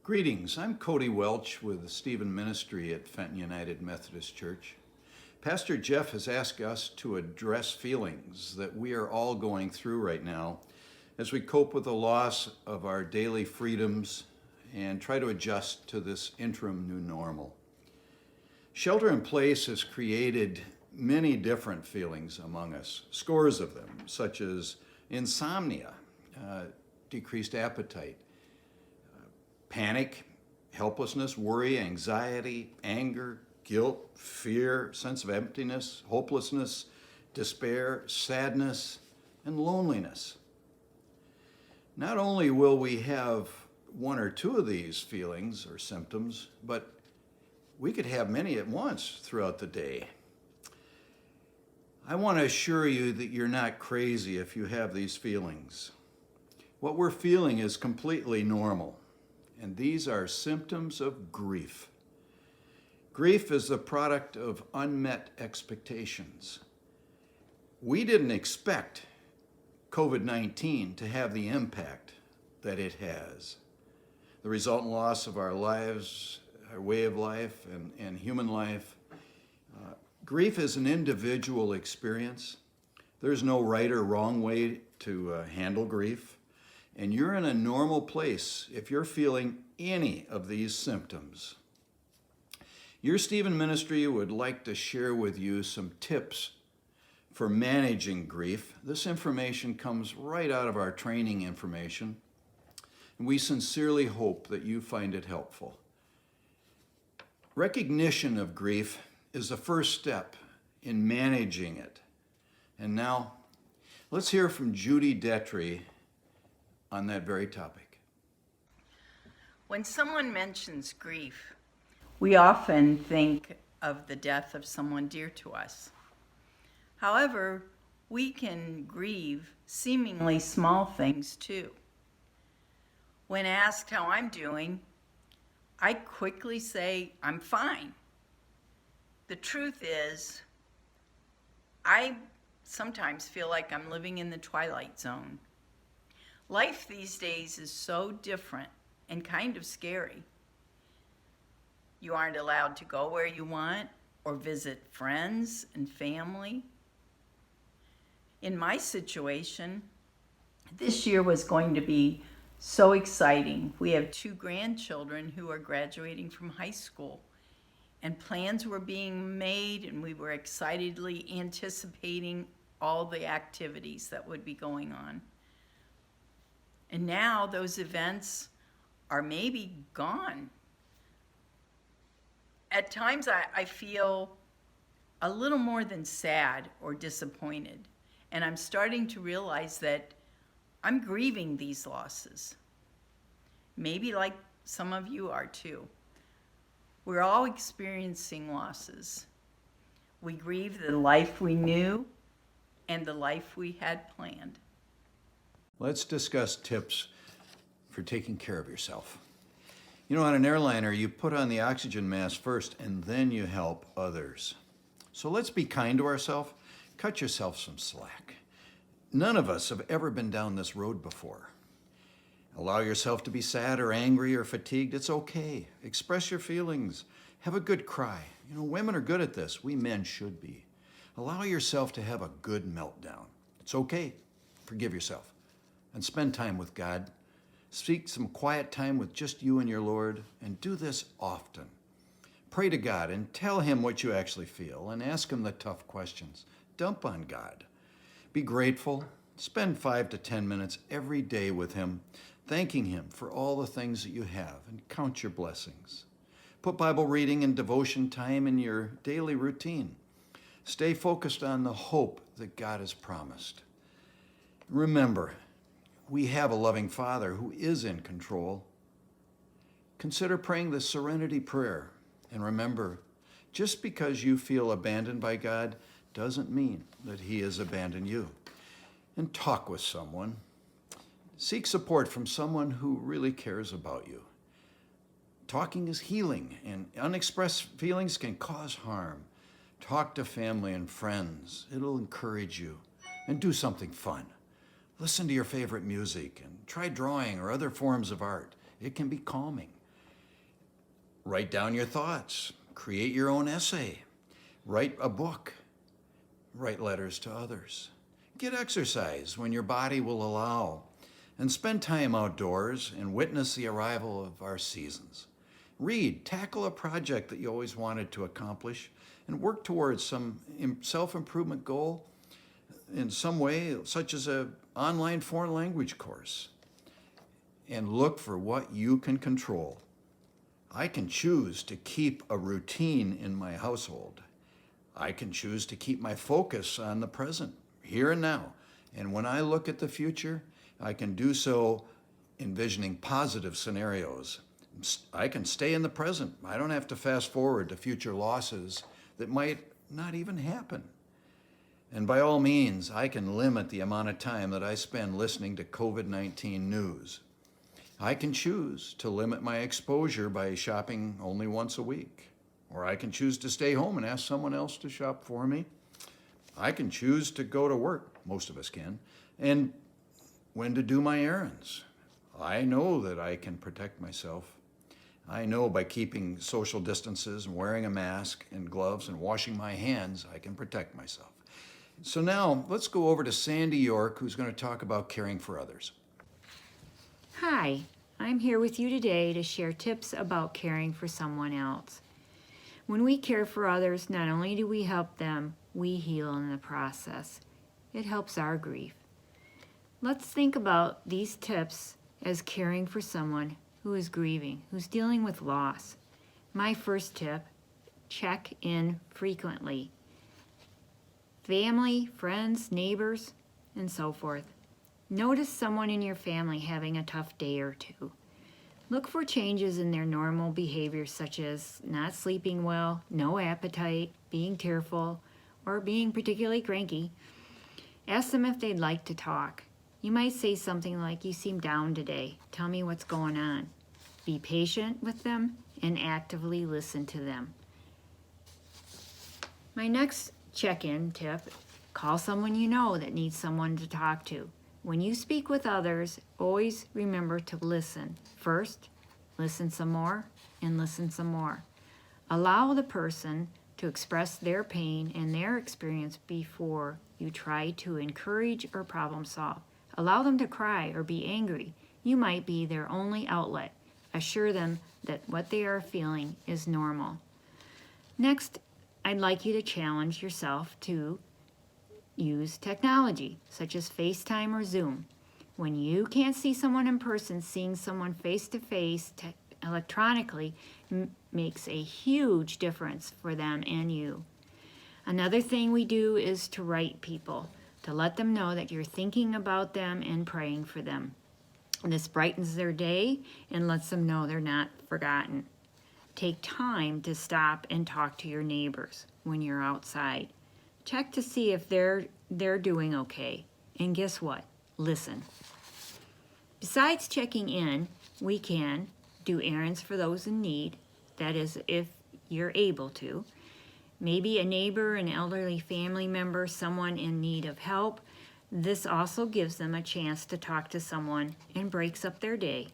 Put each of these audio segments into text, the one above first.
Greetings, I'm Cody Welch with the Stephen Ministry at Fenton United Methodist Church. Pastor Jeff has asked us to address feelings that we are all going through right now as we cope with the loss of our daily freedoms and try to adjust to this interim new normal. Shelter in place has created many different feelings among us, scores of them, such as insomnia, decreased appetite, panic, helplessness, worry, anxiety, anger, guilt, fear, sense of emptiness, hopelessness, despair, sadness, and loneliness. Not only will we have one or two of these feelings or symptoms, but we could have many at once throughout the day. I want to assure you that you're not crazy if you have these feelings. What we're feeling is completely normal. And these are symptoms of grief. Grief is the product of unmet expectations. We didn't expect COVID-19 to have the impact that it has. The resultant loss of our lives, our way of life, and human life. Grief is an individual experience. There's no right or wrong way to handle grief. And you're in a normal place if you're feeling any of these symptoms. Your Stephen Ministry would like to share with you some tips for managing grief. This information comes right out of our training information, and we sincerely hope that you find it helpful. Recognition of grief is the first step in managing it. And now, let's hear from Judy Detry on that very topic. When someone mentions grief, we often think of the death of someone dear to us. However, we can grieve seemingly small things too. When asked how I'm doing, I quickly say, I'm fine. The truth is, I sometimes feel like I'm living in the twilight zone. Life these days is so different and kind of scary. You aren't allowed to go where you want or visit friends and family. In my situation, this year was going to be so exciting. We have 2 grandchildren who are graduating from high school, and plans were being made, and we were excitedly anticipating all the activities that would be going on. And now those events are maybe gone. At times I feel a little more than sad or disappointed. And I'm starting to realize that I'm grieving these losses. Maybe like some of you are too. We're all experiencing losses. We grieve the life we knew and the life we had planned. Let's discuss tips for taking care of yourself. You know, on an airliner, you put on the oxygen mask first and then you help others. So let's be kind to ourselves. Cut yourself some slack. None of us have ever been down this road before. Allow yourself to be sad or angry or fatigued. It's okay. Express your feelings. Have a good cry. You know, women are good at this. We men should be. Allow yourself to have a good meltdown. It's okay. Forgive yourself. And spend time with God. Seek some quiet time with just you and your Lord, and do this often. Pray to God and tell Him what you actually feel, and ask Him the tough questions. Dump on God. Be grateful. Spend 5 to 10 minutes every day with Him, thanking Him for all the things that you have, and count your blessings. Put Bible reading and devotion time in your daily routine. Stay focused on the hope that God has promised. Remember, we have a loving Father who is in control. Consider praying the Serenity Prayer. And remember, just because you feel abandoned by God doesn't mean that He has abandoned you. And talk with someone. Seek support from someone who really cares about you. Talking is healing, and unexpressed feelings can cause harm. Talk to family and friends. It'll encourage you. And do something fun. Listen to your favorite music and try drawing or other forms of art. It can be calming. Write down your thoughts, create your own essay, write a book, write letters to others. Get exercise when your body will allow, and spend time outdoors and witness the arrival of our seasons. Read, tackle a project that you always wanted to accomplish, and work towards some self-improvement goal in some way, such as an online foreign language course. And look for what you can control. I can choose to keep a routine in my household. I can choose to keep my focus on the present, here and now. And when I look at the future, I can do so envisioning positive scenarios. I can stay in the present. I don't have to fast forward to future losses that might not even happen. And by all means, I can limit the amount of time that I spend listening to COVID-19 news. I can choose to limit my exposure by shopping only once a week. Or I can choose to stay home and ask someone else to shop for me. I can choose to go to work, most of us can, and when to do my errands. I know that I can protect myself. I know by keeping social distances and wearing a mask and gloves and washing my hands, I can protect myself. So now let's go over to Sandy York, who's going to talk about caring for others. Hi, I'm here with you today to share tips about caring for someone else. When we care for others, not only do we help them, we heal in the process. It helps our grief. Let's think about these tips as caring for someone who is grieving, who's dealing with loss. My first tip, check in frequently. Family, friends, neighbors, and so forth. Notice someone in your family having a tough day or two. Look for changes in their normal behavior, such as not sleeping well, no appetite, being tearful, or being particularly cranky. Ask them if they'd like to talk. You might say something like, "You seem down today. Tell me what's going on." Be patient with them and actively listen to them. My next check-in tip, call someone you know that needs someone to talk to. When you speak with others, always remember to listen. First, listen some more, and listen some more. Allow the person to express their pain and their experience before you try to encourage or problem solve. Allow them to cry or be angry. You might be their only outlet. Assure them that what they are feeling is normal. Next, I'd like you to challenge yourself to use technology, such as FaceTime or Zoom. When you can't see someone in person, seeing someone face-to-face electronically makes a huge difference for them and you. Another thing we do is to write people, to let them know that you're thinking about them and praying for them. This brightens their day and lets them know they're not forgotten. Take time to stop and talk to your neighbors when you're outside. Check to see if they're doing okay. And guess what? Listen. Besides checking in, we can do errands for those in need. That is, if you're able to. Maybe a neighbor, an elderly family member, someone in need of help. This also gives them a chance to talk to someone and breaks up their day.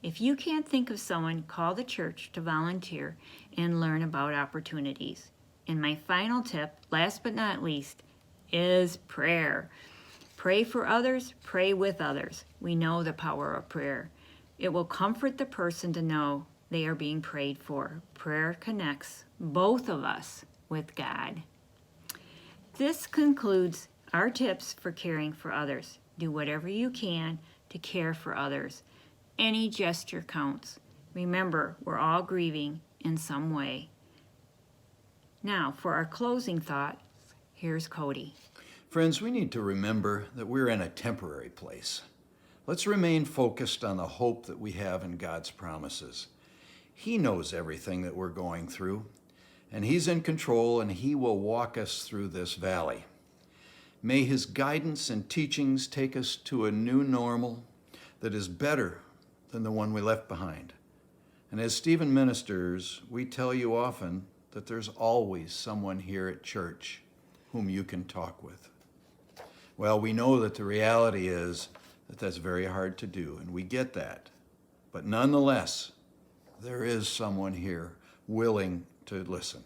If you can't think of someone, call the church to volunteer and learn about opportunities. And my final tip, last but not least, is prayer. Pray for others, pray with others. We know the power of prayer. It will comfort the person to know they are being prayed for. Prayer connects both of us with God. This concludes our tips for caring for others. Do whatever you can to care for others. Any gesture counts. Remember, we're all grieving in some way. Now, for our closing thought, here's Cody. Friends, we need to remember that we're in a temporary place. Let's remain focused on the hope that we have in God's promises. He knows everything that we're going through, and He's in control, and He will walk us through this valley. May His guidance and teachings take us to a new normal that is better than the one we left behind. And as Stephen ministers, we tell you often that there's always someone here at church whom you can talk with. Well, we know that the reality is that that's very hard to do, and we get that. But nonetheless, there is someone here willing to listen.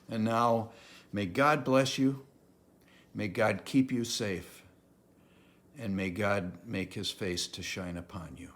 And now, may God bless you. May God keep you safe. And may God make his face to shine upon you.